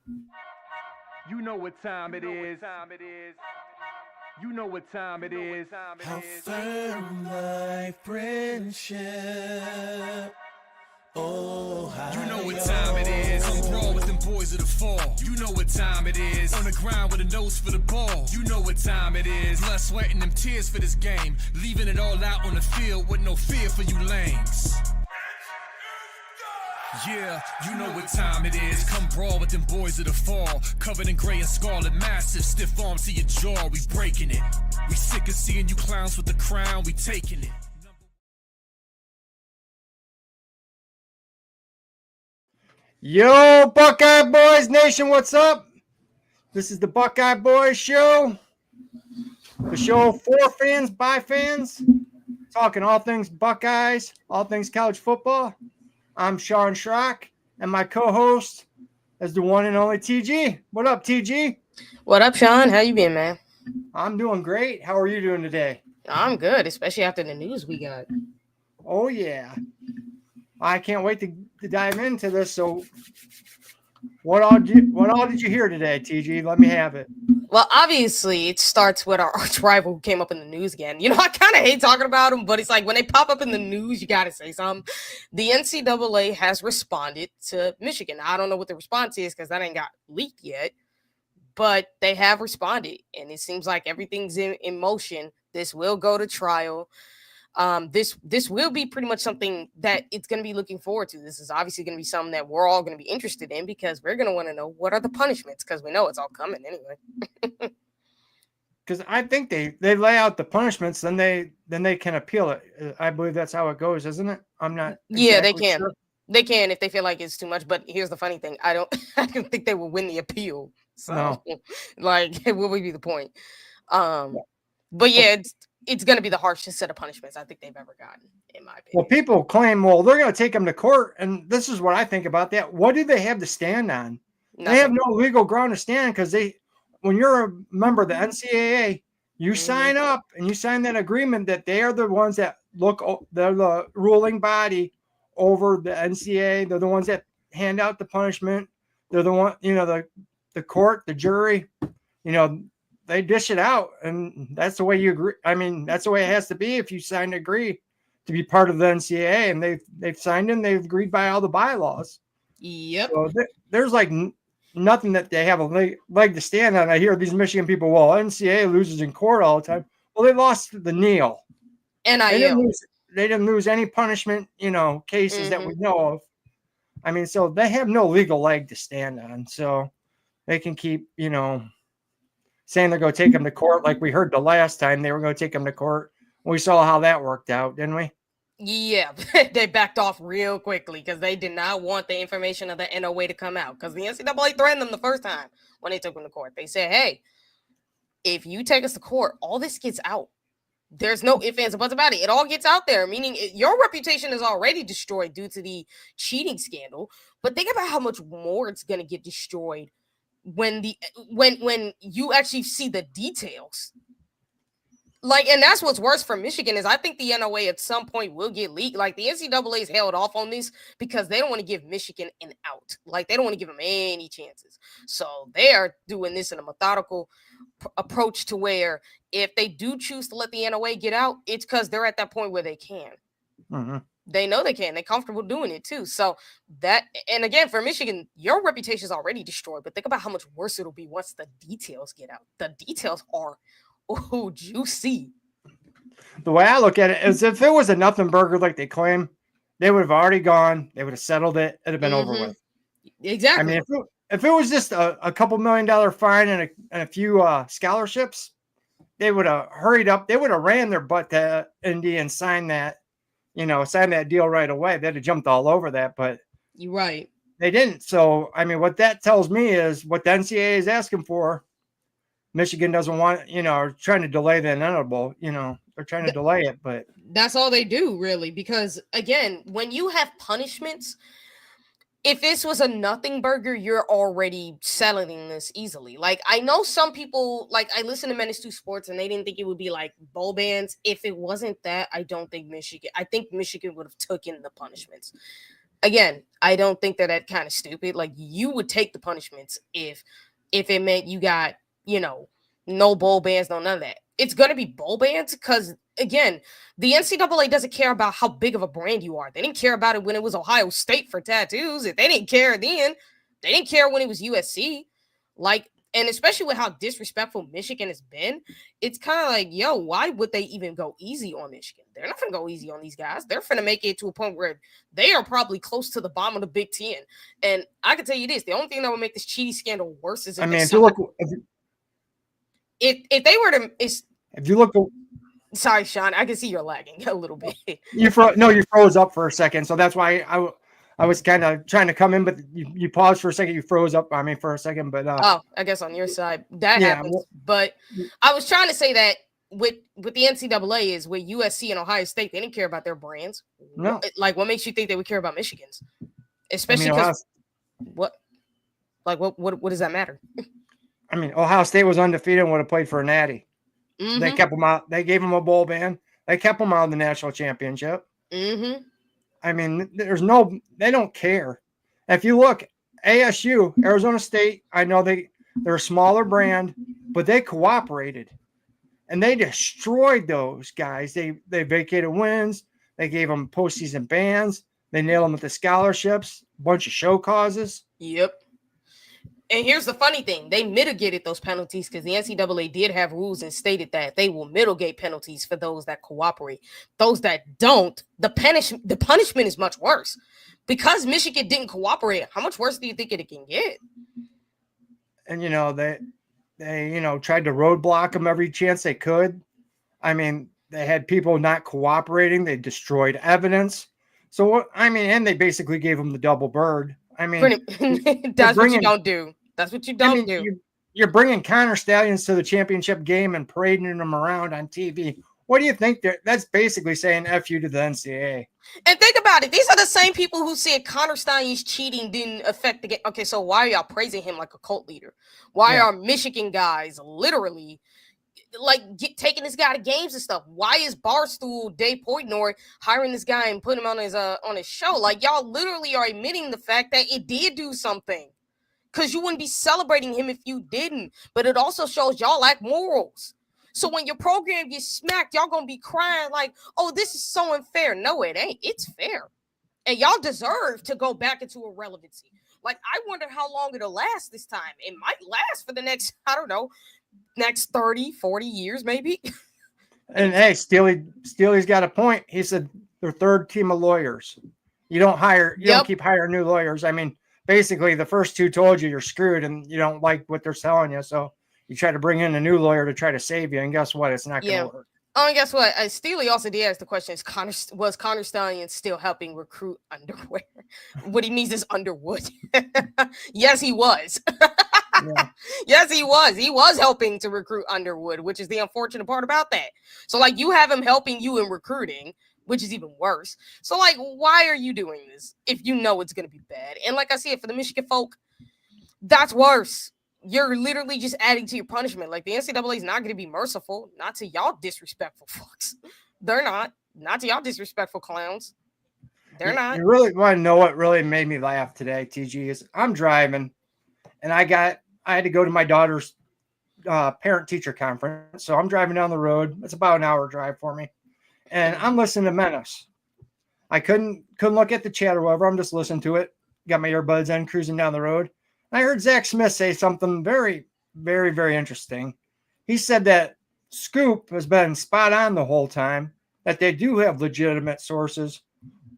You know what time it is. You know what time it is. How firm my friendship. Oh, you know what time it is. Come brawl with them boys of the fall. You know what time it is. On the ground with a nose for the ball. You know what time it is. Blood, sweat, and them tears for this game. Leaving it all out on the field with no fear for you lames. Yeah, you know what time it is. Come brawl with them boys of the fall. Covered in gray and scarlet, massive, stiff arms to your jaw. We breaking it. We sick of seeing you clowns with the crown. We taking it. Yo, Buckeye Boys Nation, what's up? This is the Buckeye Boys Show. The show for fans, by fans. Talking all things Buckeyes, all things college football. I'm Sean Schrock, and my co-host is the one and only TG. What up, TG? What up, Sean? How you been, man? I'm doing great. How are you doing today? I'm good, especially after the news we got. Oh, yeah. I can't wait to dive into this. So what all did you hear today, TG? Let me have it. Well, obviously, it starts with our arch rival who came up in the news again. You know, I kind of hate talking about them, but it's like when they pop up in the news, you got to say something. The NCAA has responded to Michigan. I don't know what the response is because that ain't got leaked yet, but they have responded, and it seems like everything's in motion. This will go to trial. This will be pretty much something that it's going to be looking forward to. This is obviously going to be something that we're all going to be interested in because we're going to want to know what are the punishments because we know it's all coming anyway. Because I think they lay out the punishments, then they can appeal it. I believe that's how it goes, isn't it? I'm not. Yeah, they can. Sure. They can if they feel like it's too much. But here's the funny thing: I don't think they will win the appeal. So, no. Like, what would be the point? But yeah, it's going to be the harshest set of punishments I think they've ever gotten, in my opinion. Well, people claim, well, they're going to take them to court, and this is what I think about that. What do they have to stand on? Nothing. They have no legal ground to stand because when you're a member of the NCAA, you sign up and you sign that agreement that they are the ones that they're the ruling body over the NCAA. They're the ones that hand out the punishment. They're the one, the court, the jury, they dish it out, and that's the way you agree. I mean, that's the way it has to be if you sign to agree to be part of the NCAA, and they've signed in, they've agreed by all the bylaws. Yep. So there's like nothing that they have a leg to stand on. I hear these Michigan people, well, NCAA loses in court all the time. Well, they lost the NIL. NIL. They didn't lose any punishment, cases that we know of. I mean, so they have no legal leg to stand on. So they can keep, saying they're going to take them to court like we heard the last time they were going to take them to court. We saw how that worked out, didn't we? Yeah, they backed off real quickly because they did not want the information of the NOA to come out because the NCAA threatened them the first time when they took them to court. They said, hey, if you take us to court, all this gets out. There's no ifs, ands, or buts about it. It all gets out there, meaning your reputation is already destroyed due to the cheating scandal. But think about how much more it's going to get destroyed when you actually see the details. Like, and that's what's worse for Michigan is I think the NOA at some point will get leaked. Like, the NCAA's held off on this because they don't want to give Michigan an out. Like, they don't want to give them any chances. So they are doing this in a methodical approach to where if they do choose to let the NOA get out, it's because they're at that point where they can. Mm-hmm. They know they can. They're comfortable doing it too. So that, and again, for Michigan, your reputation is already destroyed. But think about how much worse it'll be once the details get out. The details are juicy. The way I look at it is if it was a nothing burger like they claim, they would have already gone. They would have settled it. It'd have been over with. Exactly. I mean, if it was just a couple $1 million fine and a few scholarships, they would have hurried up. They would have ran their butt to Indy and signed that deal right away. They'd have jumped all over that, but you're right. They didn't. So, I mean, what that tells me is what the NCAA is asking for, Michigan doesn't want, trying to delay the inevitable, they're trying to delay it, but that's all they do really. Because again, when you have punishments, if this was a nothing burger, you're already settling this easily. Like, I know some people, like, I listen to Menace to Sports and they didn't think it would be like bowl bans. If it wasn't that, I think Michigan would have taken the punishments. again, I don't think that kind of stupid. Like, you would take the punishments if it meant you got, no bowl bans, no none of that. It's going to be bowl bans because, again, the NCAA doesn't care about how big of a brand you are. They didn't care about it when it was Ohio State for tattoos. If they didn't care then, they didn't care when it was USC. Like, and especially with how disrespectful Michigan has been, it's kind of like, yo, why would they even go easy on Michigan? They're not going to go easy on these guys. They're going to make it to a point where they are probably close to the bottom of the Big Ten. And I can tell you this, the only thing that would make this cheating scandal worse is if you look, if they were to, if you look, sorry, Sean, I can see you're lagging a little bit. You froze up for a second, so that's why I was kind of trying to come in, but you paused for a second. You froze up on me for a second, but I guess on your side that happens. But I was trying to say that with the NCAA is with USC and Ohio State, they didn't care about their brands. No, like what makes you think they would care about Michigan's? Especially because what does that matter? I mean, Ohio State was undefeated and would have played for a natty. Mm-hmm. They kept them out. They gave them a bowl ban. They kept them out of the national championship. Mm-hmm. I mean, they don't care. If you look, ASU, Arizona State, I know they're a smaller brand, but they cooperated and they destroyed those guys. They vacated wins. They gave them postseason bans. They nailed them with the scholarships, a bunch of show causes. Yep. And here's the funny thing. They mitigated those penalties because the NCAA did have rules and stated that they will mitigate penalties for those that cooperate. Those that don't, the punishment is much worse. Because Michigan didn't cooperate, how much worse do you think it can get? And, they tried to roadblock them every chance they could. I mean, they had people not cooperating. They destroyed evidence. So, and they basically gave them the double bird. I mean, that's what you don't do. That's what you don't do. You're bringing Connor Stallions to the championship game and parading them around on TV. What do you think? That's basically saying F you to the NCAA. And think about it. These are the same people who said Connor Stallions cheating didn't affect the game. Okay, so why are y'all praising him like a cult leader? Why are Michigan guys literally taking this guy to games and stuff? Why is Barstool Dave Portnoy hiring this guy and putting him on his show? Like, y'all literally are admitting the fact that it did do something, because you wouldn't be celebrating him if you didn't. But it also shows y'all lack morals. So when your program gets smacked, y'all gonna be crying like, oh, this is so unfair. No, it ain't. It's fair. And y'all deserve to go back into irrelevancy. Like, I wonder how long it'll last this time. It might last for the next, I don't know, next 30, 40 years, maybe. And hey, Steely's got a point. He said their third team of lawyers. You don't keep hiring new lawyers. I mean, basically the first two told you you're screwed and you don't like what they're telling you. So you try to bring in a new lawyer to try to save you. And guess what? It's not going to work. Oh, and guess what? Steely also did ask the question, was Connor Stallion still helping recruit underwear? What he means is Underwood. Yes, he was. Yeah. Yes, he was. He was helping to recruit Underwood, which is the unfortunate part about that. So, you have him helping you in recruiting, which is even worse. So, why are you doing this if you know it's going to be bad? And like I said, for the Michigan folk, that's worse. You're literally just adding to your punishment. Like, the NCAA is not going to be merciful. Not to y'all disrespectful fucks. They're not. Not to y'all disrespectful clowns. They're not. You really want to know what really made me laugh today, TG, is I'm driving, and I had to go to my daughter's parent-teacher conference. So I'm driving down the road. It's about an hour drive for me. And I'm listening to Menace. I couldn't look at the chat or whatever. I'm just listening to it. Got my earbuds in, cruising down the road. I heard Zach Smith say something very, very, very interesting. He said that Scoop has been spot on the whole time, that they do have legitimate sources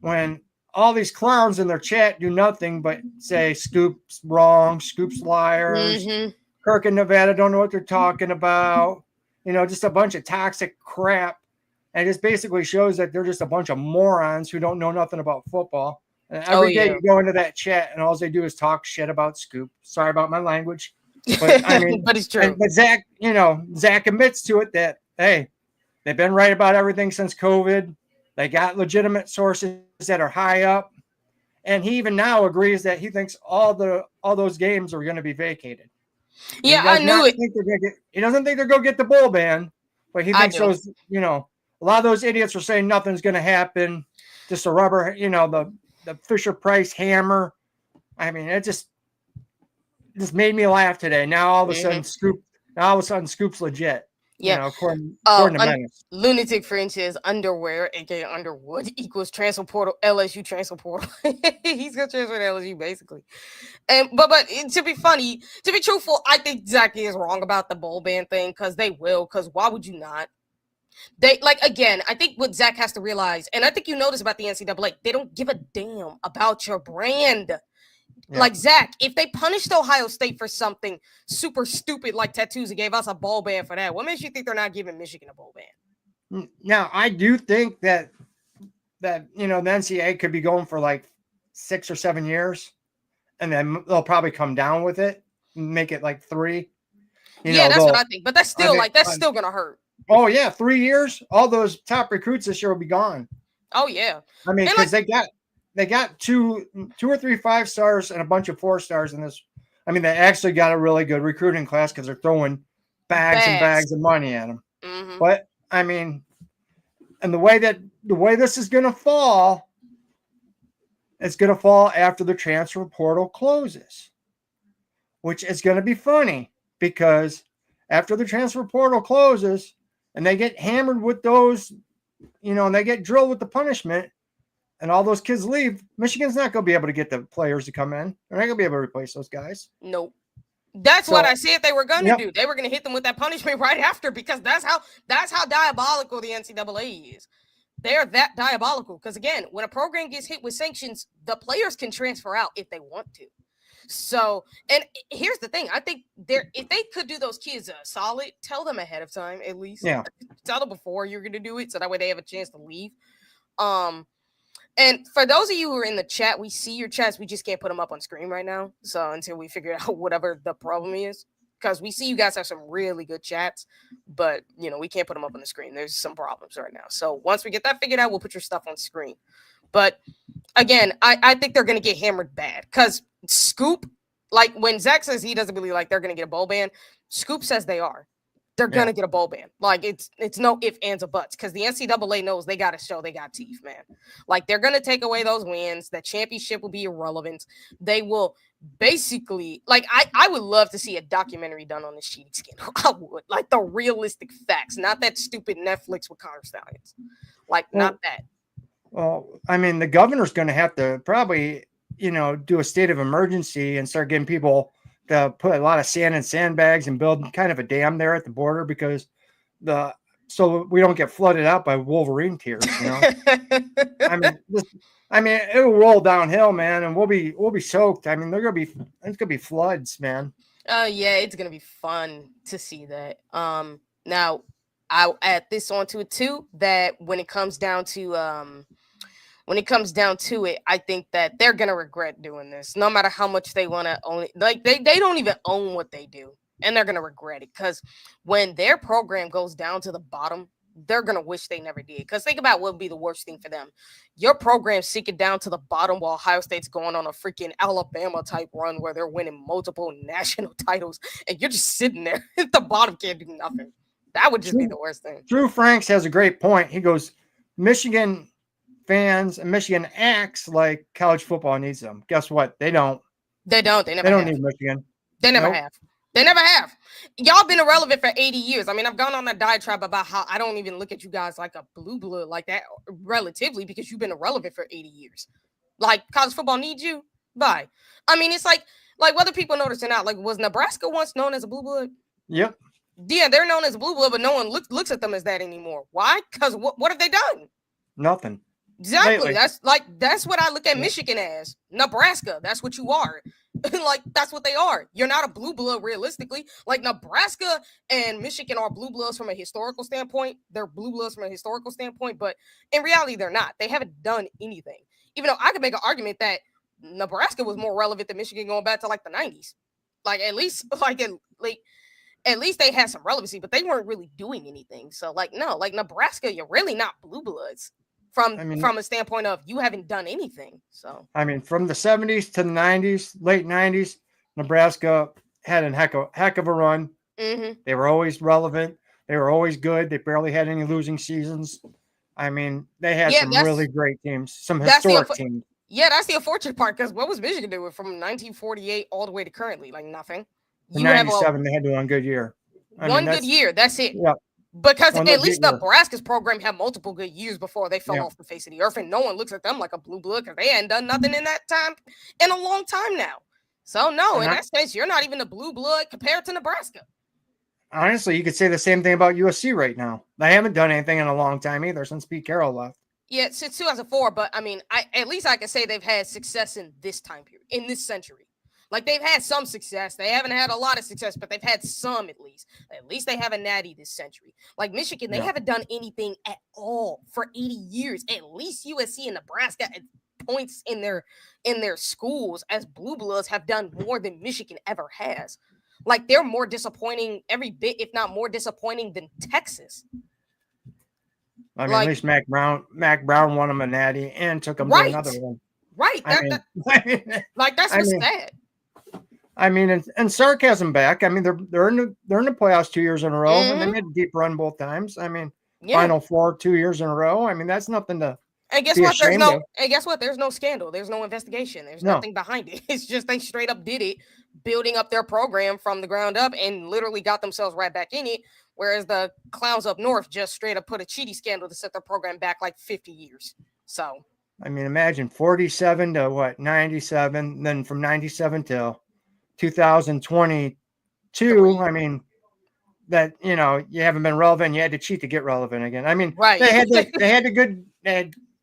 when all these clowns in their chat do nothing but say Scoop's wrong, Scoop's liars, Kirk and Nevada don't know what they're talking about, just a bunch of toxic crap. And it just basically shows that they're just a bunch of morons who don't know nothing about football. And every day you go into that chat and all they do is talk shit about Scoop. Sorry about my language. But I mean, but it's true. But Zach, Zach admits to it that, hey, they've been right about everything since COVID. They got legitimate sources that are high up. And he even now agrees that he thinks all those games are going to be vacated. Yeah, I knew it. He doesn't think they're going to get the bowl ban, but he thinks those, a lot of those idiots are saying nothing's going to happen. Just a rubber, Fisher-Price hammer. I mean, it just made me laugh today. Now all of a sudden, Scoop's legit. Yeah. You know, according to Menace. Lunatic Fringe's underwear, aka Underwood, equals transfer portal, LSU transfer portal. He's gonna transfer to LSU basically. And but to be truthful, I think Zach is wrong about the bowl ban thing because they will. Because why would you not? They again. I think what Zach has to realize, and I think you notice about the NCAA, they don't give a damn about your brand. Yeah. Like Zach, if they punished Ohio State for something super stupid like tattoos and gave us a bowl ban for that, what makes you think they're not giving Michigan a bowl ban? Now, I do think that the NCAA could be going for like 6 or 7 years, and then they'll probably come down with it and make it like 3. That's what I think. But that's still still gonna hurt. Oh yeah, 3 years. All those top recruits this year will be gone. Oh yeah. I mean, because they got two or 3 5-stars and a bunch of 4-stars in this. I mean, they actually got a really good recruiting class because they're throwing bags and bags of money at them. Mm-hmm. But I mean, and the way this is going to fall, it's going to fall after the transfer portal closes, which is going to be funny because after the transfer portal closes and they get hammered with those, and they get drilled with the punishment, and all those kids leave, Michigan's not going to be able to get the players to come in. They're not going to be able to replace those guys. Nope. That's what I said they were going to do. They were going to hit them with that punishment right after because that's how diabolical the NCAA is. They're that diabolical because, again, when a program gets hit with sanctions, the players can transfer out if they want to. So, and here's the thing. I think if they could do those kids solid, tell them ahead of time at least. Yeah. Tell them before you're going to do it so that way they have a chance to leave. And for those of you who are in the chat, we see your chats. We just can't put them up on screen right now. So until we figure out whatever the problem is, because we see you guys have some really good chats, but we can't put them up on the screen. There's some problems right now. So once we get that figured out, we'll put your stuff on screen. But again, I think they're going to get hammered bad because Scoop, like when Zach says he doesn't believe like they're going to get a bowl ban, Scoop says they are. They're going to get a bowl ban. Like, it's no ifs, ands, or buts because the NCAA knows they got to show they got teeth, man. Like, they're going to take away those wins. The championship will be irrelevant. They will basically, like, I would love to see a documentary done on this cheating scandal. I would. Like, the realistic facts, not that stupid Netflix with Connor Stallions. Like, not that. Well, I mean, the governor's going to have to probably, do a state of emergency and start getting people to put a lot of sand in sandbags and build kind of a dam there at the border because so we don't get flooded out by Wolverine tears. I mean, it'll roll downhill, man, and we'll be soaked. I mean, it's gonna be floods, man. Yeah, it's gonna be fun to see that. Now I'll add this onto it too, that when it comes down to it, I think that they're going to regret doing this, no matter how much they want to own it. Like, they don't even own what they do, and they're going to regret it because when their program goes down to the bottom, they're going to wish they never did. Because think about what would be the worst thing for them. Your program sinking down to the bottom while Ohio State's going on a freaking Alabama-type run where they're winning multiple national titles, and you're just sitting there at the bottom, can't do nothing. That would just be the worst thing. Drew Franks has a great point. He goes, Michigan fans and Michigan acts like college football needs them. Guess what? They don't. They don't. They never don't need Michigan. They never have. They never have. Y'all been irrelevant for 80 years. I mean, I've gone on a diatribe about how I don't even look at you guys like a blue blood like that relatively because you've been irrelevant for 80 years. Like, college football needs you? Bye. I mean, it's like whether people notice or not, like, was Nebraska once known as a blue blood? Yep. Yeah, they're known as a blue blood, but no one looks at them as that anymore. Why? Because what have they done? Nothing. Exactly. Lately. That's what I look at Michigan as. Nebraska. That's what you are. Like, that's what they are. You're not a blue blood realistically. Like, Nebraska and Michigan are blue bloods from a historical standpoint. They're blue bloods from a historical standpoint, but in reality, they're not. They haven't done anything. Even though I could make an argument that Nebraska was more relevant than Michigan going back to like the 90s. Like, at least they had some relevancy, but they weren't really doing anything. So, like, no, like Nebraska, you're really not blue bloods. From a standpoint of you haven't done anything. So I mean, from the 70s to the 90s, late 90s, Nebraska had a heck of a run. Mm-hmm. They were always relevant. They were always good. They barely had any losing seasons. I mean, they had some really great teams, some historic teams. Yeah, that's the unfortunate part because what was Michigan doing from 1948 all the way to currently? Like nothing. In You have a 97, they had one good year. one good year. That's it. Yeah. Because One at legit least year. Nebraska's program had multiple good years before they fell Yeah. off the face of the earth, and no one looks at them like a blue blood because they hadn't done nothing in that time in a long time now. So no, And in that sense, you're not even a blue blood compared to Nebraska. Honestly, you could say the same thing about USC right now. They haven't done anything in a long time either since Pete Carroll left. Yeah, since 2004, but I mean, at least I can say they've had success in this time period, in this century. Like they've had some success. They haven't had a lot of success, but they've had some at least. At least they have a natty this century. Like Michigan, they haven't done anything at all for 80 years. At least USC and Nebraska at points in their schools as blue bloods have done more than Michigan ever has. Like they're more disappointing every bit, if not more disappointing than Texas. I mean, at least Mac Brown won him a natty and took him to another one. Right. That's what's sad. I mean, and sarcasm back. I mean, they're in the playoffs 2 years in a row, and they made a deep run both times. I mean, Final Four 2 years in a row. I mean, that's nothing to. And guess what? There's no scandal. There's no investigation. There's nothing behind it. It's just they straight up did it, building up their program from the ground up, and literally got themselves right back in it. Whereas the clowns up north just straight up put a cheaty scandal to set their program back like 50 years. So, I mean, imagine 47 to 97, then from 97 till 2022. I mean, that you haven't been relevant. You had to cheat to get relevant again. I mean, they had the good.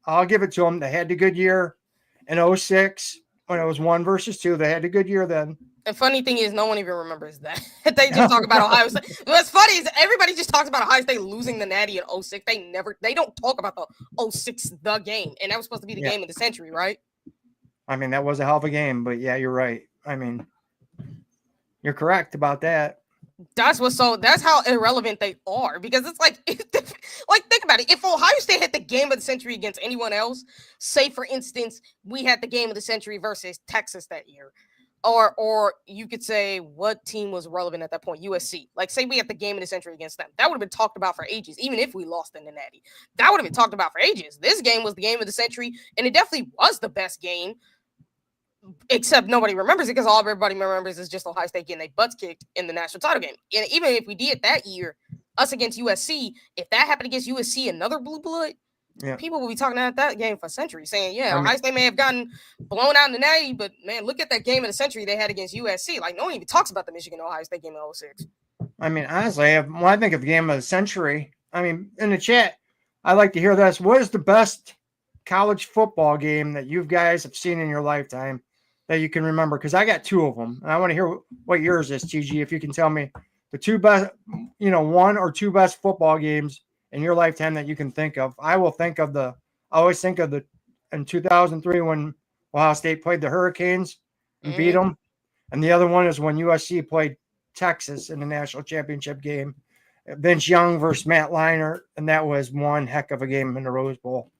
I'll give it to them. They had the good year in 06 when it was 1 versus 2. They had a good year then. The funny thing is, no one even remembers that. They just talk about Ohio State. What's funny is everybody just talks about Ohio State losing the natty in 06. They don't talk about the 06, the game. And that was supposed to be the game of the century, right? I mean, that was a hell of a game, but yeah, you're right. I mean, you're correct about that. That's how irrelevant they are, because it's like think about it. If Ohio State had the game of the century against anyone else, say for instance, we had the game of the century versus Texas that year. Or you could say what team was relevant at that point? USC. Like, say we had the game of the century against them. That would have been talked about for ages, even if we lost in the natty. That would have been talked about for ages. This game was the game of the century, and it definitely was the best game, except nobody remembers it because all everybody remembers is just Ohio State getting their butts kicked in the national title game. And even if we did that year, us against USC, if that happened against USC, another blue blood, people will be talking about that game for centuries, saying, Ohio State may have gotten blown out in the natty, but man, look at that game of the century they had against USC. Like, no one even talks about the Michigan-Ohio State game in 06. I mean, honestly, when I think of the game of the century, I mean, in the chat, I like to hear this. What is the best college football game that you guys have seen in your lifetime that you can remember? Because I got 2 of them, and I want to hear what yours is, TG, if you can tell me the 2 best, 1 or 2 best football games in your lifetime that you can think of. I always think of in 2003 when Ohio State played the Hurricanes and beat them. And the other one is when USC played Texas in the national championship game. Vince Young versus Matt Leinart, and that was one heck of a game in the Rose Bowl.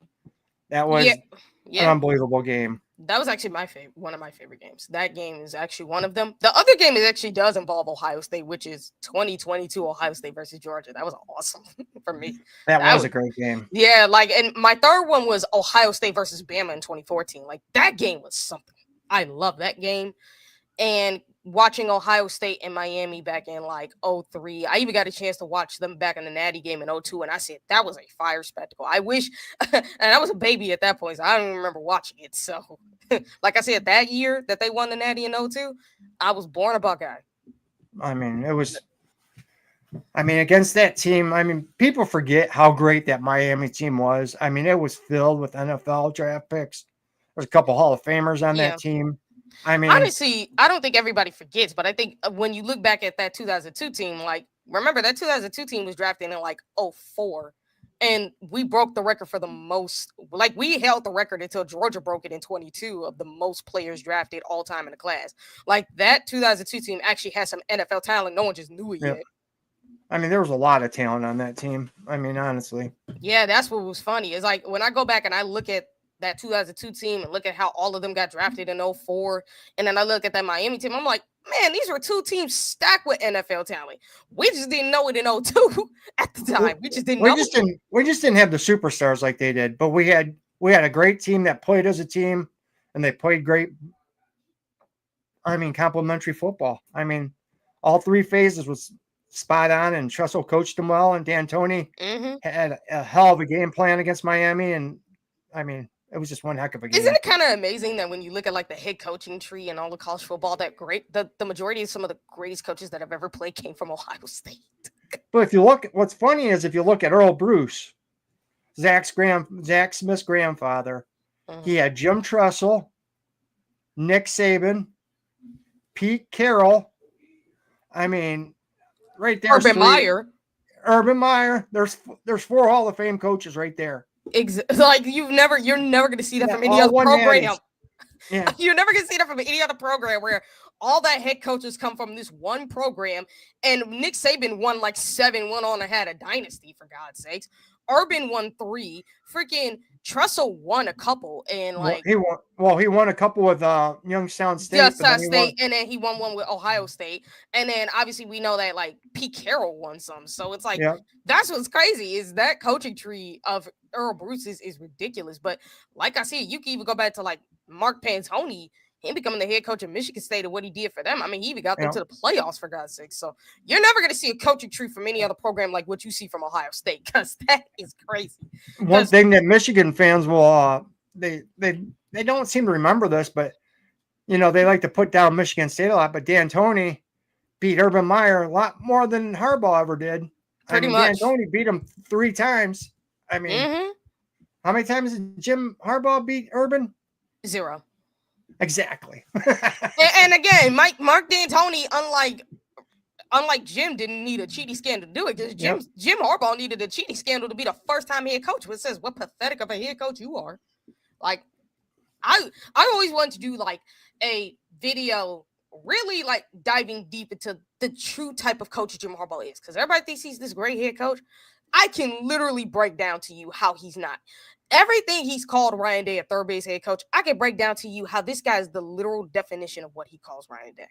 That was an unbelievable game. That was actually one of my favorite games. That game is actually one of them. The other game actually does involve Ohio State, which is 2022 Ohio State versus Georgia. That was awesome for me. That was a great game. Yeah, and my third one was Ohio State versus Bama in 2014. Like, that game was something. I love that game. And watching Ohio State and Miami back in 03, I even got a chance to watch them back in the natty game in 02, and I said that was a fire spectacle. I wish, and I was a baby at that point, so I don't even remember watching it. So, like I said, that year that they won the natty in 02, I was born a Buckeye. I mean, against that team, people forget how great that Miami team was. I mean, it was filled with NFL draft picks. There's a couple Hall of Famers on that team. Honestly, I don't think everybody forgets, but I think when you look back at that 2002 team, remember that 2002 team was drafted in 04, and we broke the record for the most. We held the record until Georgia broke it in 22 of the most players drafted all time in the class. That 2002 team actually has some NFL talent. No one just knew it yet. There was a lot of talent on that team. Honestly. Yeah, that's what was funny. Is when I go back and I look at that 2002 team and look at how all of them got drafted in 04. And then I look at that Miami team. I'm like, man, these were 2 teams stacked with NFL talent. We just didn't know it in 02 at the time. We just didn't know. We just didn't have the superstars like they did, but we had a great team that played as a team. and they played great. I mean, complimentary football. I mean, all three phases was spot on, and Tressel coached them well, and D'Antoni had a hell of a game plan against Miami, and I mean, it was just one heck of a game. Isn't it kind of amazing that when you look at like the head coaching tree and all the college football, that the majority of some of the greatest coaches that have ever played came from Ohio State? But if you look, what's funny is if you look at Earl Bruce, Zach Smith's grandfather, he had Jim Tressel, Nick Saban, Pete Carroll. I mean, right there. Urban Meyer. There's 4 Hall of Fame coaches right there. Like you're never going to see that from any other program. Yeah. You're never going to see that from any other program where all that head coaches come from this one program. And Nick Saban won like 7, went on and had a dynasty, for God's sakes. Urban won 3. Freaking Tressel won a couple, and like he won a couple with Youngstown State. And then he won one with Ohio State. And then obviously we know that like Pete Carroll won some. So it's like that's what's crazy is that coaching tree of Earl Bruce is ridiculous. But like I said, you can even go back to like Mark Pantoni, him becoming the head coach of Michigan State and what he did for them. I mean, he even got them to the playoffs, for God's sake. So you're never going to see a coaching tree from any other program like what you see from Ohio State, because that is crazy. One thing that Michigan fans will they don't seem to remember this, but you know, they like to put down Michigan State a lot. But D'Antoni beat Urban Meyer a lot more than Harbaugh ever did. Pretty much. D'Antoni beat him 3 times. I mean, how many times did Jim Harbaugh beat Urban? 0. Exactly. and again, Mark D'Antoni, unlike Jim, didn't need a cheating scandal to do it, because Jim Harbaugh needed a cheating scandal to be the first time head coach, which says what pathetic of a head coach you are. Like, I always wanted to do like a video really like diving deep into the true type of coach Jim Harbaugh is, because everybody thinks he's this great head coach. I can literally break down to you how he's not. Everything he's called Ryan Day, a third base head coach, I can break down to you how this guy is the literal definition of what he calls Ryan Day.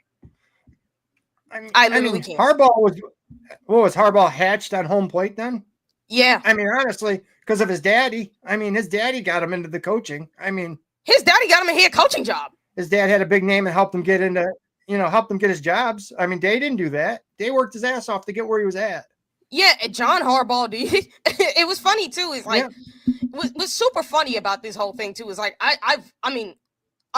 I literally can't. Harbaugh hatched on home plate then? Yeah. I mean, honestly, because of his daddy. I mean, his daddy got him into the coaching. I mean, his daddy got him a head coaching job. His dad had a big name and helped him get into, helped him get his jobs. I mean, Day didn't do that. Day worked his ass off to get where he was at. Yeah, and John Harbaugh did. It was funny too. It's like what's super funny about this whole thing too is like I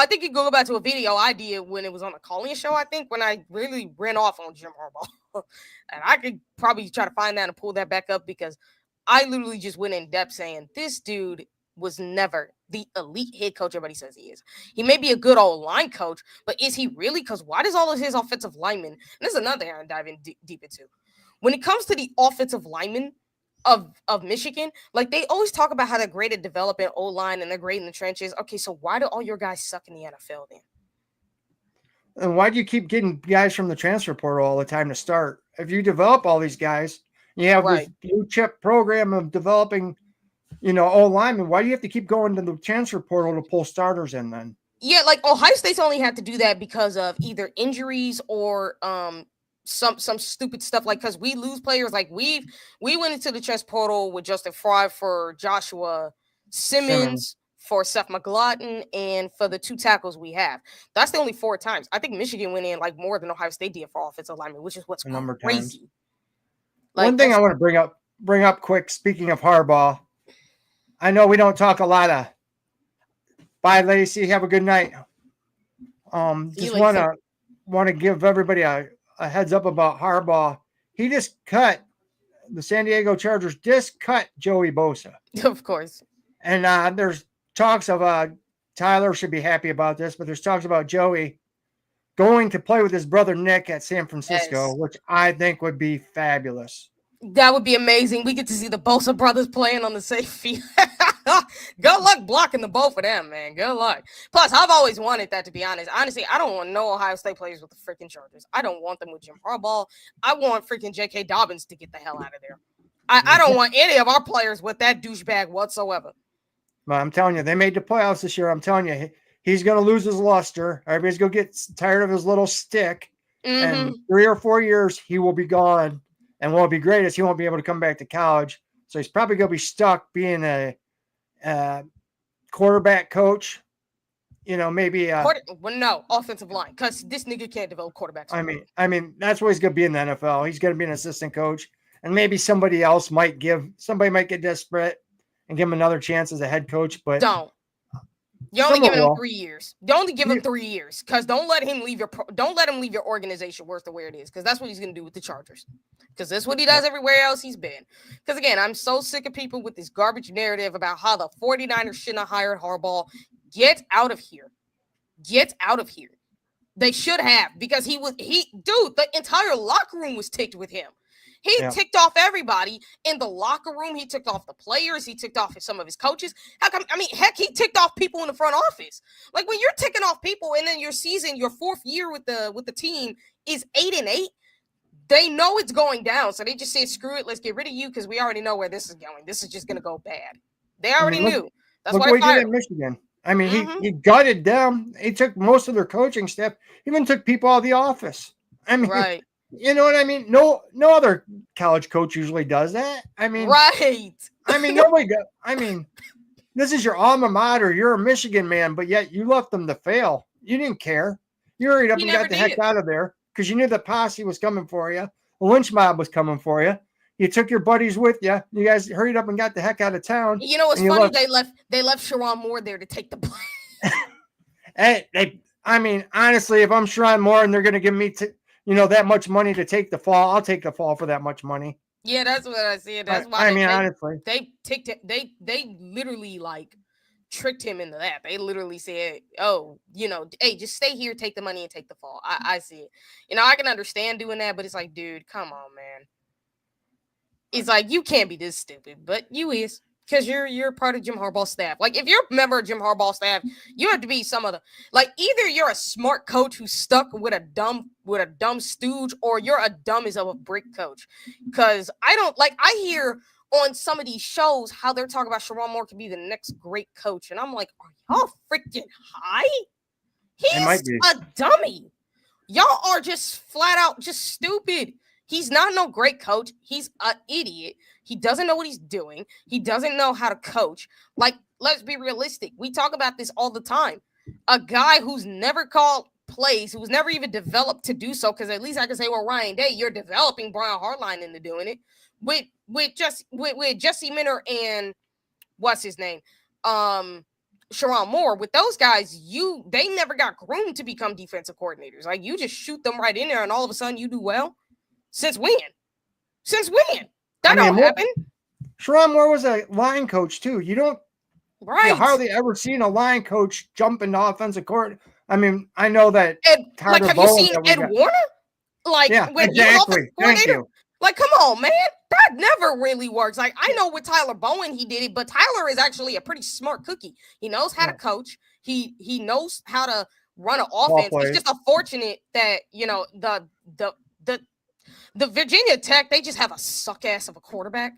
think you go back to a video I did when it was on a call-in show. I think when I really ran off on Jim Harbaugh, and I could probably try to find that and pull that back up, because I literally just went in depth saying this dude was never the elite head coach everybody says he is. He may be a good old line coach, but is he really? Because why does all of his offensive linemen? And this is another thing I'm diving deep into. When it comes to the offensive linemen of Michigan, like they always talk about how they're great at developing O-line and they're great in the trenches. Okay, so why do all your guys suck in the NFL then? And why do you keep getting guys from the transfer portal all the time to start? If you develop all these guys, you have this blue chip program of developing, O-linemen. Why do you have to keep going to the transfer portal to pull starters in then? Yeah, like Ohio State's only had to do that because of either injuries or some stupid stuff, like because we lose players. Like we went into the transfer portal with Justin Fry for Joshua Simmons, for Seth McLaughlin, and for the 2 tackles we have. That's the only 4 times. I think Michigan went in like more than Ohio State did for offensive linemen, which is what's crazy. Like, one thing I want to bring up quick, speaking of Harbaugh, I know we don't talk a lot of bye, Lacey, have a good night. Just want to give everybody a heads up about Harbaugh. He just cut the San Diego Chargers, cut Joey Bosa. Of course. And there's talks of Tyler should be happy about this, but there's talks about Joey going to play with his brother Nick at San Francisco, which I think would be fabulous. That would be amazing. We get to see the Bosa brothers playing on the same field. Good luck blocking the both of them, man. Good luck. Plus, I've always wanted that, to be honest. Honestly, I don't want no Ohio State players with the freaking Chargers. I don't want them with Jim Harbaugh. I want freaking J.K. Dobbins to get the hell out of there. I don't want any of our players with that douchebag whatsoever. Well, I'm telling you, they made the playoffs this year. I'm telling you, he's going to lose his luster. Everybody's going to get tired of his little stick. And 3 or 4 years, he will be gone. And what'll be great is he won't be able to come back to college. So he's probably going to be stuck being a quarterback coach maybe. No, offensive line, because this nigga can't develop quarterbacks. I mean, that's what he's going to be in the NFL. He's going to be an assistant coach, and maybe somebody might get desperate and give him another chance as a head coach. But don't. You only give him 3 years. You only give him 3 years, because don't let him leave your organization worse than where it is, because that's what he's going to do with the Chargers. Because that's what he does everywhere else he's been. Because again, I'm so sick of people with this garbage narrative about how the 49ers shouldn't have hired Harbaugh. Get out of here. Get out of here. They should have, because the entire locker room was ticked with him. He ticked off everybody in the locker room. He ticked off the players. He ticked off some of his coaches. Heck, he ticked off people in the front office. Like, when you're ticking off people and then your fourth year with the team is 8-8, they know it's going down. So they just said, screw it, let's get rid of you, because we already know where this is going. This is just going to go bad. They already knew. That's why he did in Michigan. He gutted them. He took most of their coaching staff, even took people out of the office. Right. You know what I mean? No other college coach usually does that. Right. Nobody does. This is your alma mater. You're a Michigan man, but yet you left them to fail. You didn't care. You hurried up and got the heck out of there because you knew the posse was coming for you. The lynch mob was coming for you. You took your buddies with you. You guys hurried up and got the heck out of town. You know what's funny? They left Sherrone Moore there to take the blame. Honestly, if I'm Sherrone Moore and they're going to give me that much money to take the fall, I'll take the fall for that much money. Yeah, that's what I see. That's why. Honestly, they ticked it. They literally tricked him into that. They literally said, "Oh, hey, just stay here, take the money, and take the fall." I see it. I can understand doing that, but it's like, dude, come on, man. It's like, you can't be this stupid, but you is, because you're part of Jim Harbaugh's staff. Like, if you're a member of Jim Harbaugh's staff, you have to be some of the, either you're a smart coach who's stuck with a dumb stooge, or you're a dumb as of a brick coach. Because I hear on some of these shows how they're talking about Sherrone Moore could be the next great coach, and I'm like, are y'all freaking high? He's a dummy. Y'all are just flat out just stupid. He's not no great coach. He's an idiot. He doesn't know what he's doing. He doesn't know how to coach. Let's be realistic. We talk about this all the time. A guy who's never called plays, who's never even developed to do so, because at least I can say, well, Ryan Day, you're developing Brian Hartline into doing it. With Jesse Minter and what's his name? Sherrone Moore. With those guys, they never got groomed to become defensive coordinators. You just shoot them right in there, and all of a sudden you do well. Since when? That don't happen. Sherrone Moore was a line coach too. You hardly ever seen a line coach jump into offensive court. I know that. Have you seen Ed Warner? Exactly. Thank you. Come on, man. That never really works. I know with Tyler Bowen he did it, but Tyler is actually a pretty smart cookie. He knows how to coach. He knows how to run an offense. It's just unfortunate that the Virginia Tech, they just have a suck ass of a quarterback.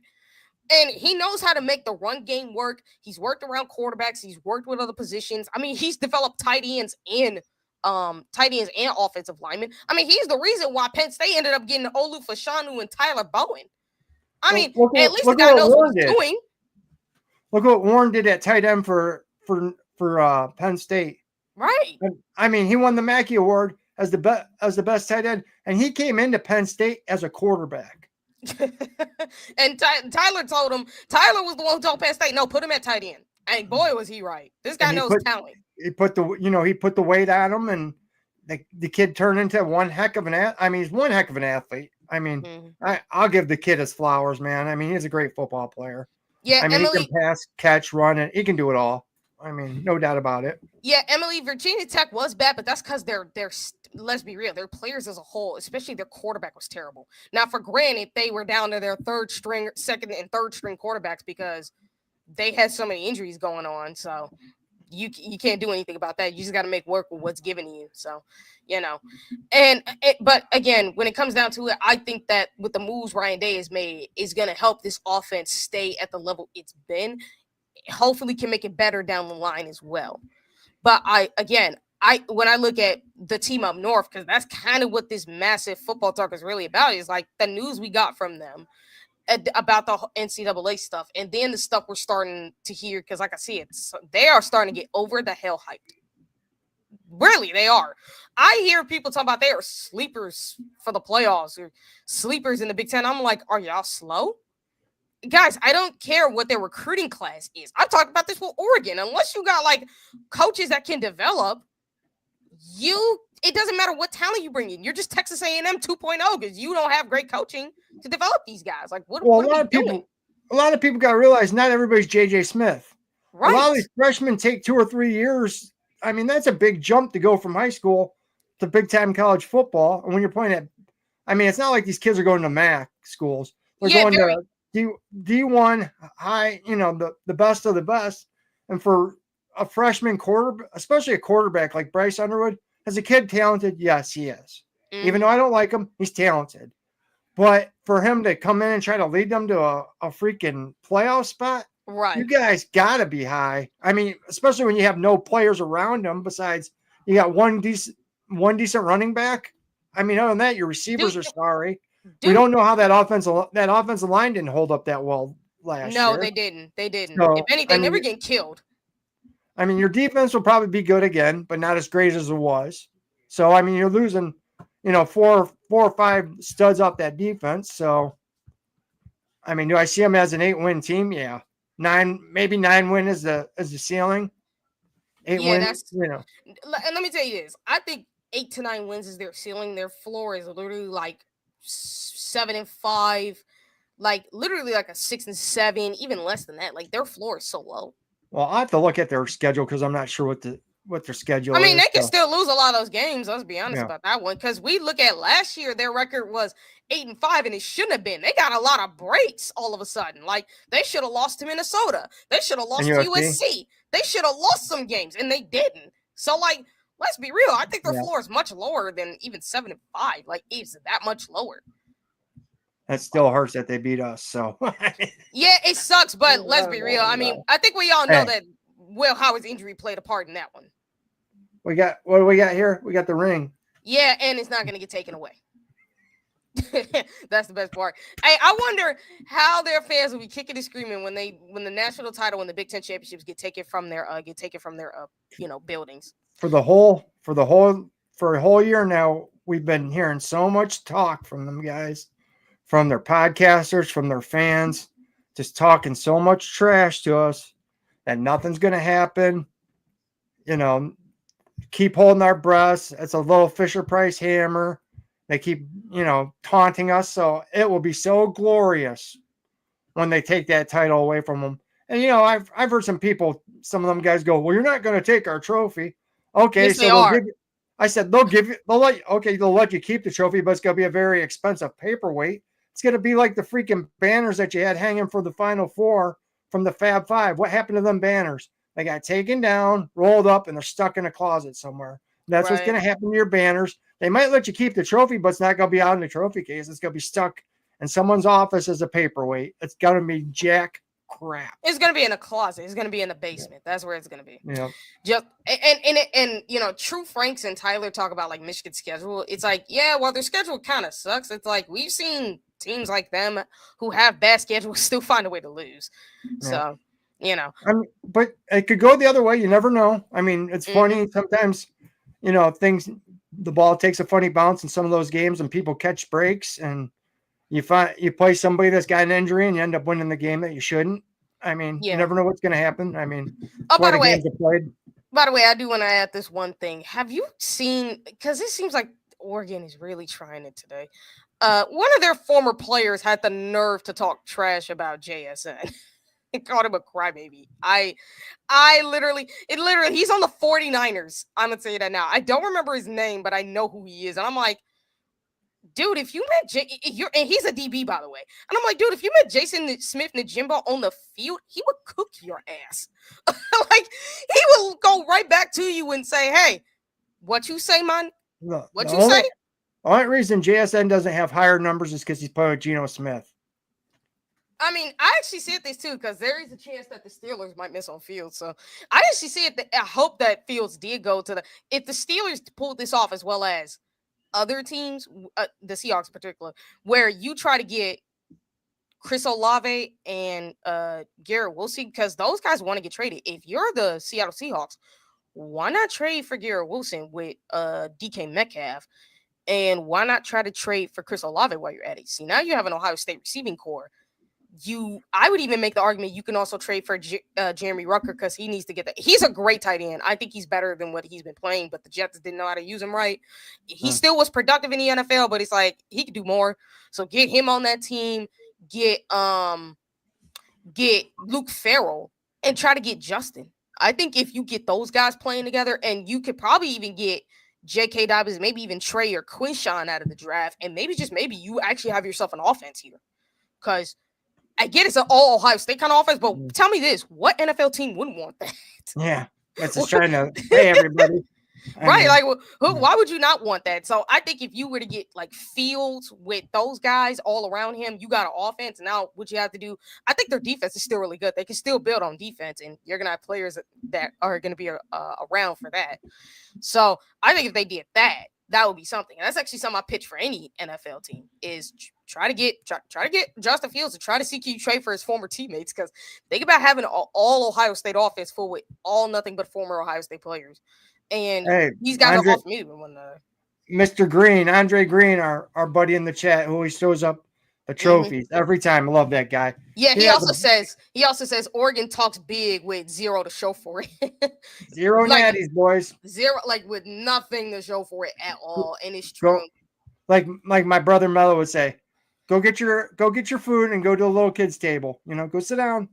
And he knows how to make the run game work. He's worked around quarterbacks. He's worked with other positions. He's developed tight ends and offensive linemen. He's the reason why Penn State ended up getting Olu Fashanu and Tyler Bowen. At least the guy knows what he's doing. Look what Warren did at tight end for Penn State. Right. He won the Mackey Award as the best tight end, and he came into Penn State as a quarterback. And Tyler was the one who told Penn State, no, put him at tight end. And boy, was he right. This guy knows talent. He put the weight on him, and the kid turned into one heck of an he's one heck of an athlete. I'll give the kid his flowers, man. He's a great football player. Yeah, Emily, he can pass, catch, run, and he can do it all. No doubt about it. Yeah, Emily, Virginia Tech was bad, but that's because they're let's be real, their players as a whole, especially their quarterback, was terrible. Now, for granted, they were down to their second and third string quarterbacks because they had so many injuries going on. So you can't do anything about that. You just got to make work with what's given you. So, but again, when it comes down to it, I think that with the moves Ryan Day has made is going to help this offense stay at the level it's been. Hopefully can make it better down the line as well. But when I look at the team up north, because that's kind of what this massive football talk is really about, is the news we got from them about the NCAA stuff, and then the stuff we're starting to hear, because I can see it, they are starting to get over the hell hyped. Really, they are. I hear people talk about they are sleepers for the playoffs or sleepers in the Big Ten. I'm like, are y'all slow? Guys, I don't care what their recruiting class is. I've talked about this with Oregon. Unless you got like coaches that can develop, it doesn't matter what talent you bring in. You're just Texas A&M 2.0 because you don't have great coaching to develop these guys. Like, what are we doing? A lot of people got to realize not everybody's J.J. Smith. Right. A lot of these freshmen take 2 or 3 years. I mean, that's a big jump to go from high school to big-time college football. And when you're playing at, I mean, it's not like these kids are going to MAC schools. They're going to D1 high, the best of the best. And for a freshman especially a quarterback like Bryce Underwood, is a kid talented? Yes, he is. Mm-hmm. Even though I don't like him, he's talented. But for him to come in and try to lead them to a freaking playoff spot, right? You guys got to be high. I mean, especially when you have no players around them besides you got one decent running back. I mean, other than that, your receivers are sorry. We don't know how that offensive line didn't hold up that well last year. No, they didn't. So, if anything, they were getting killed. I mean, your defense will probably be good again, but not as great as it was. So, I mean, you're losing, 4 or 5 studs off that defense. So, I mean, do I see them as an 8-win team? Yeah. 9 win is the ceiling. 8 wins, And let me tell you this. I think 8 to 9 wins is their ceiling. Their floor is literally like 7-5, like literally like a 6-7, even less than that. Like their floor is so low. Well, I have to look at their schedule because I'm not sure what their schedule is. I mean, they can still lose a lot of those games. Let's be honest about that one. Because we look at last year, their record was 8-5, and it shouldn't have been. They got a lot of breaks all of a sudden. Like they should have lost to Minnesota. They should have lost to USC. They should have lost some games, and they didn't. So, like, let's be real. I think their floor is much lower than even 7-5. Like, it's that much lower. That still hurts that they beat us. So yeah, it sucks, but let's be real. I mean, I think we all know that Will Howard's injury played a part in that one. What do we got here? We got the ring. Yeah, and it's not going to get taken away. That's the best part. Hey, I wonder how their fans will be kicking and screaming when the national title and the Big Ten championships get taken from their buildings. For a whole year now, we've been hearing so much talk from them guys. From their podcasters, from their fans, just talking so much trash to us that nothing's going to happen. Keep holding our breaths. It's a little Fisher-Price hammer. They keep, taunting us. So it will be so glorious when they take that title away from them. And, I've heard some of them guys go, well, you're not going to take our trophy. Okay, yes, so they'll let you keep the trophy, but it's going to be a very expensive paperweight. It's going to be like the freaking banners that you had hanging for the Final Four from the Fab Five. What happened to them banners? They got taken down, rolled up, and they're stuck in a closet somewhere. That's what's going to happen to your banners. They might let you keep the trophy, but it's not going to be out in the trophy case. It's going to be stuck in someone's office as a paperweight. It's going to be jack crap. It's going to be in a closet. It's going to be in the basement. That's where it's going to be. Yeah. And True Franks and Tyler talk about like Michigan's schedule. It's like, yeah, well, their schedule kind of sucks. It's like we've seen teams like them who have bad schedules still find a way to lose. Yeah. So, but it could go the other way. You never know. I mean, it's funny sometimes, the ball takes a funny bounce in some of those games and people catch breaks and you play somebody that's got an injury and you end up winning the game that you shouldn't. I mean, you never know what's going to happen. I mean, by the way, I do want to add this one thing. Have you seen, because it seems like Oregon is really trying it today. One of their former players had the nerve to talk trash about JSN. He called him a crybaby. I literally, he's on the 49ers. I'm going to say that now. I don't remember his name, but I know who he is. And I'm like, dude, if you met and he's a DB, by the way. And I'm like, dude, if you met Jason Smith-Njigba on the field, he would cook your ass. Like, he will go right back to you and say, hey, what you say, man? What you say? The only reason JSN doesn't have higher numbers is because he's playing with Geno Smith. I mean, I actually said this too because there is a chance that the Steelers might miss on Fields. So I actually see it. I hope that Fields did go to if the Steelers pulled this off as well as other teams, the Seahawks in particular, where you try to get Chris Olave and Garrett Wilson because those guys want to get traded. If you're the Seattle Seahawks, why not trade for Garrett Wilson with DK Metcalf? And why not try to trade for Chris Olave while you're at it? See, now you have an Ohio State receiving core. I would even make the argument you can also trade for Jeremy Rucker because he needs to get that. He's a great tight end. I think he's better than what he's been playing, but the Jets didn't know how to use him right. He still was productive in the NFL, but it's like he could do more. So get him on that team. Get Luke Farrell and try to get Justin. I think if you get those guys playing together, and you could probably even get J.K. Dobbins, maybe even Trey or Quinshawn out of the draft, and maybe you actually have yourself an offense here. Because I get it's an all Ohio State kind of offense, but tell me this: what NFL team wouldn't want that? Yeah, that's just trying to pay everybody. Right, like why would you not want that? So I think if you were to get like Fields with those guys all around him, you got an offense. Now what you have to do, I think their defense is still really good. They can still build on defense, and you're gonna have players that are gonna be around for that. So I think if they did that, that would be something. And that's actually something I pitch for any NFL team is try to get Justin Fields and try to see you trade for his former teammates, because think about having all Ohio State offense full with all nothing but former Ohio State players. And these guys are off me when Mr. Green, Andre Green, our buddy in the chat, who always shows up the trophies every time. I love that guy. Yeah, he also says Oregon talks big with zero to show for it. Zero natties, boys. Zero, like with nothing to show for it at all. And it's true. Like my brother Mello would say, go get your food and go to the little kids table. Go sit down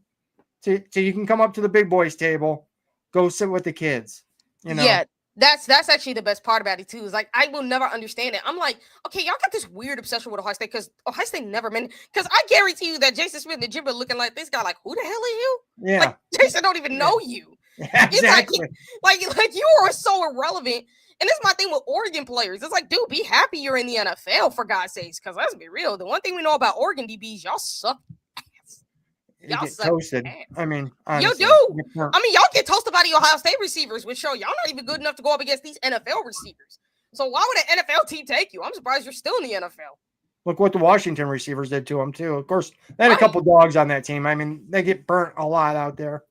till you can come up to the big boys table. Go sit with the kids. Yeah, that's actually the best part about it too. Is like I will never understand it. I'm like, okay, y'all got this weird obsession with Ohio State because Ohio State never meant. Because I guarantee you that Jason Smith and the gym are looking like this guy. Like, who the hell are you? Yeah, like Jason don't even know you. Yeah, exactly. Like you are so irrelevant. And this is my thing with Oregon players. It's like, dude, be happy you're in the NFL for God's sakes. Because let's be real, the one thing we know about Oregon DBs, y'all suck. Y'all get toasted. I mean, honestly, you do. I mean, y'all get toasted by the Ohio State receivers, which show y'all not even good enough to go up against these NFL receivers. So why would an NFL team take you? I'm surprised you're still in the NFL. Look what the Washington receivers did to them too. Of course, they had a couple dogs on that team. I mean, they get burnt a lot out there.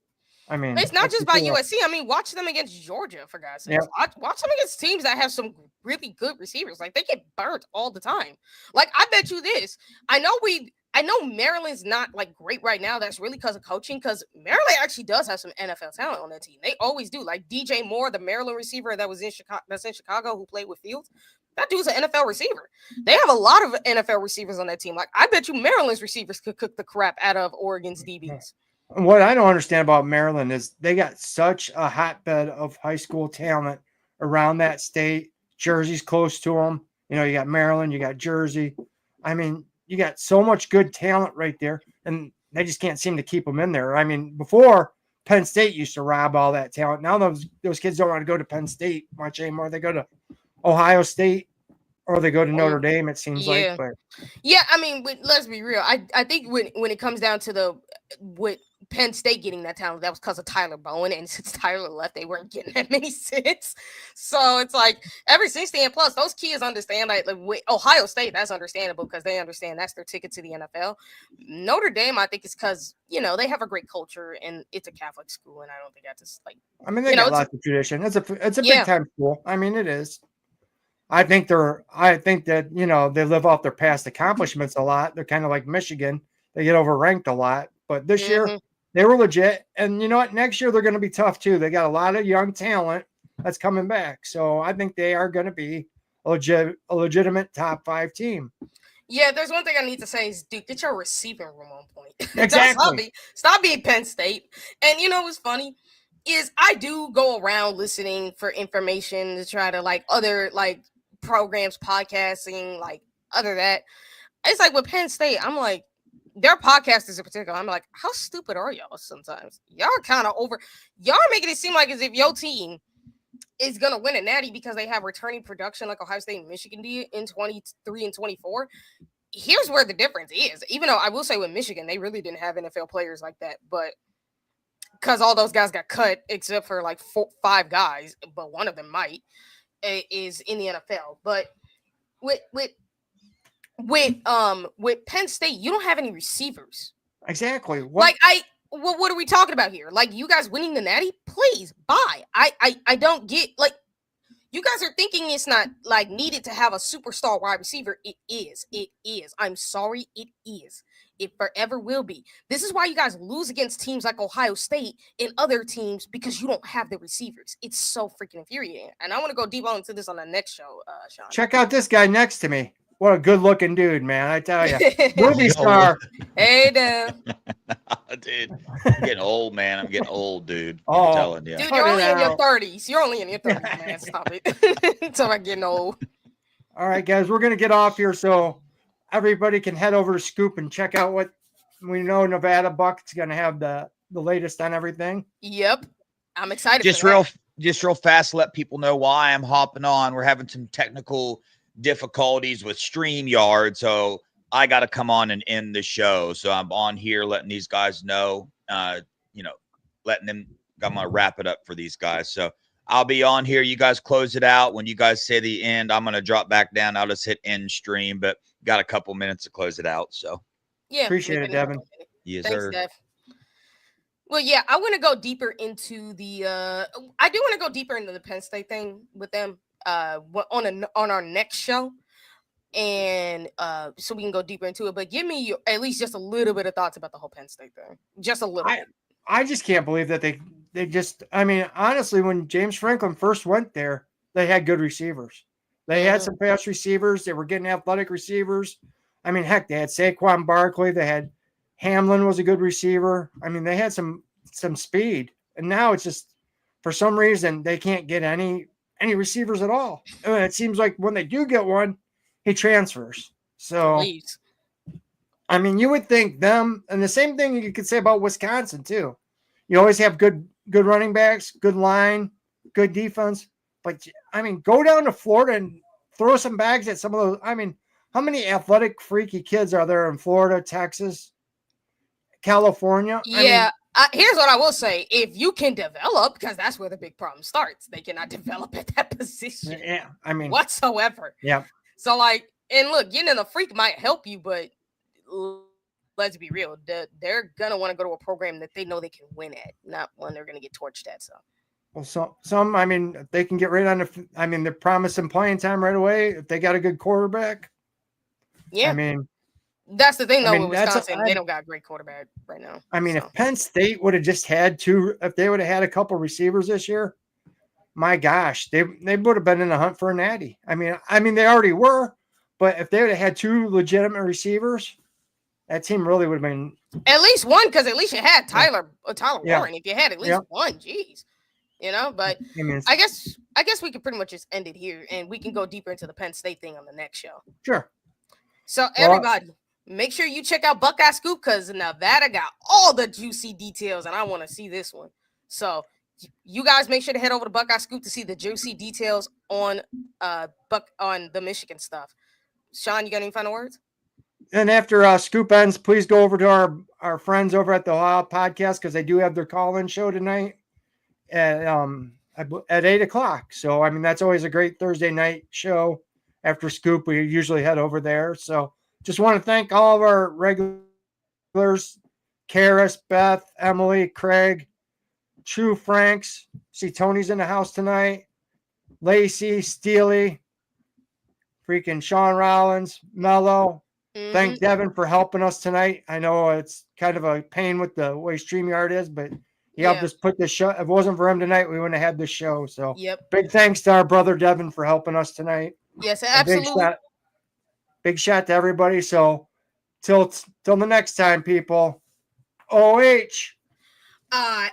I mean, it's not just by USC. I mean, watch them against Georgia, for God's sake. Yeah. Watch them against teams that have some really good receivers. Like, they get burnt all the time. Like, I bet you this. I know Maryland's not like great right now. That's really because of coaching, because Maryland actually does have some NFL talent on that team. They always do. Like DJ Moore, the Maryland receiver that's in Chicago, who played with Fields. That dude's an NFL receiver. They have a lot of NFL receivers on that team. Like, I bet you Maryland's receivers could cook the crap out of Oregon's DBs. What I don't understand about Maryland is they got such a hotbed of high school talent around that state. Jersey's close to them. You got Maryland, you got Jersey. I mean, you got so much good talent right there, and they just can't seem to keep them in there. I mean, before Penn State used to rob all that talent. Now those kids don't want to go to Penn State much anymore. They go to Ohio State or they go to Notre Dame, it seems like. But. Yeah, I mean, let's be real. I think when it comes down to with Penn State getting that talent, that was because of Tyler Bowen, and since Tyler left, they weren't getting that many sits. So it's like every 60 and plus, those kids understand. Like with Ohio State, that's understandable because they understand that's their ticket to the NFL. Notre Dame, I think, is because they have a great culture and it's a Catholic school, and I don't think that's just like. I mean, they got lots of tradition. It's a big time school. I mean, it is. I think that they live off their past accomplishments a lot. They're kind of like Michigan. They get overranked a lot, but this year they were legit. And you know what? Next year they're going to be tough too. They got a lot of young talent that's coming back. So I think they are going to be a legitimate top 5 team. Yeah, there's one thing I need to say is, dude, get your receiving room on point. Exactly. Stop being Penn State. And what's funny is I do go around listening for information to try to like other like programs, podcasting, like other that. It's like with Penn State, I'm like, their podcasters in particular, I'm like, how stupid are y'all sometimes? Y'all are kind of y'all are making it seem like as if your team is going to win a natty because they have returning production like Ohio State and Michigan did in 23 and 24. Here's where the difference is. Even though I will say with Michigan, they really didn't have NFL players like that, but because all those guys got cut except for like 5 guys, but one of them is in the NFL. But with Penn State, you don't have any receivers. Exactly. Like what are we talking about here? Like, you guys winning the Natty? Please, bye. I don't get, like, you guys are thinking it's not, like, needed to have a superstar wide receiver. It is. It is. I'm sorry, it is. It forever will be. This is why you guys lose against teams like Ohio State and other teams, because you don't have the receivers. It's so freaking infuriating. And I want to go deep into this on the next show, Sean. Check out this guy next to me. What a good-looking dude, man! I tell you, movie star. Hey, Dan. Dude, I'm getting old, man. I'm getting old, dude. Oh. I'm telling you. Dude, you're only in your 30s. You're only in your 30s, man. Stop it. So I'm getting old. All right, guys, we're gonna get off here so everybody can head over to Scoop and check out what we know. Nevada Buck's gonna have the latest on everything. Yep, I'm excited. Just real fast, let people know why I'm hopping on. We're having some technical difficulties with StreamYard, so I got to come on and end the show. So I'm on here letting these guys know, letting them, I'm going to wrap it up for these guys. So I'll be on here. You guys close it out. When you guys say the end, I'm going to drop back down. I'll just hit end stream, but got a couple minutes to close it out. So yeah, appreciate it, Devin. Yes, thanks, sir. Dev. Well, yeah, I want to go deeper into the I do want to go deeper into the Penn State thing with them on our next show. And so we can go deeper into it, but give me at least just a little bit of thoughts about the whole Penn State thing. Just a little bit. I just can't believe that they just, I mean, honestly, when James Franklin first went there, they had good receivers. They had some fast receivers. They were getting athletic receivers. I mean, heck, they had Saquon Barkley. They had Hamlin was a good receiver. I mean, they had some speed. And now it's just, for some reason, they can't get any receivers at all. And it seems like when they do get one, he transfers. So, Please. I mean, you would think them, and the same thing you could say about Wisconsin too. You always have good running backs, good line, good defense. But I mean, go down to Florida and throw some bags at some of those. I mean, how many athletic, freaky kids are there in Florida, Texas, California? Yeah. Here's what I will say. If you can develop, because that's where the big problem starts, they cannot develop at that position. Yeah. I mean, whatsoever. Yeah. So, like, and look, getting a freak might help you, but let's be real. They're going to want to go to a program that they know they can win at, not one they're going to get torched at. So, well, some, I mean, they can get right on they're promising playing time right away if they got a good quarterback. Yeah. I mean, that's the thing, though, with that's Wisconsin. They don't got a great quarterback right now. I mean, if Penn State would have just had if they would have had a couple receivers this year, my gosh, they would have been in the hunt for a natty. I mean, they already were, but if they would have had two legitimate receivers, that team really would have been at least one, because at least you had Tyler Yeah. Warren. If you had at least one, geez, But I mean, I guess we could pretty much just end it here, and we can go deeper into the Penn State thing on the next show. Sure. So everybody, make sure you check out Buckeye Scoop, because Nevada got all the juicy details, and I want to see this one. So you guys make sure to head over to Buckeye Scoop to see the juicy details on on the Michigan stuff. Sean, you got any final words? And after Scoop ends, please go over to our friends over at the Ohio Podcast, because they do have their call-in show tonight at 8:00. So I mean, that's always a great Thursday night show. After Scoop, we usually head over there. So just want to thank all of our regulars, Karis, Beth, Emily, Craig, True Franks. See Tony's in the house tonight. Lacey, Steely, freaking Sean Rollins, Mello. Mm-hmm. Thank Devin for helping us tonight. I know it's kind of a pain with the way StreamYard is, but he helped us put this show. If it wasn't for him tonight, we wouldn't have had this show. So big thanks to our brother Devin for helping us tonight. Yes, absolutely. Big shout to everybody. So till the next time, people. OH. I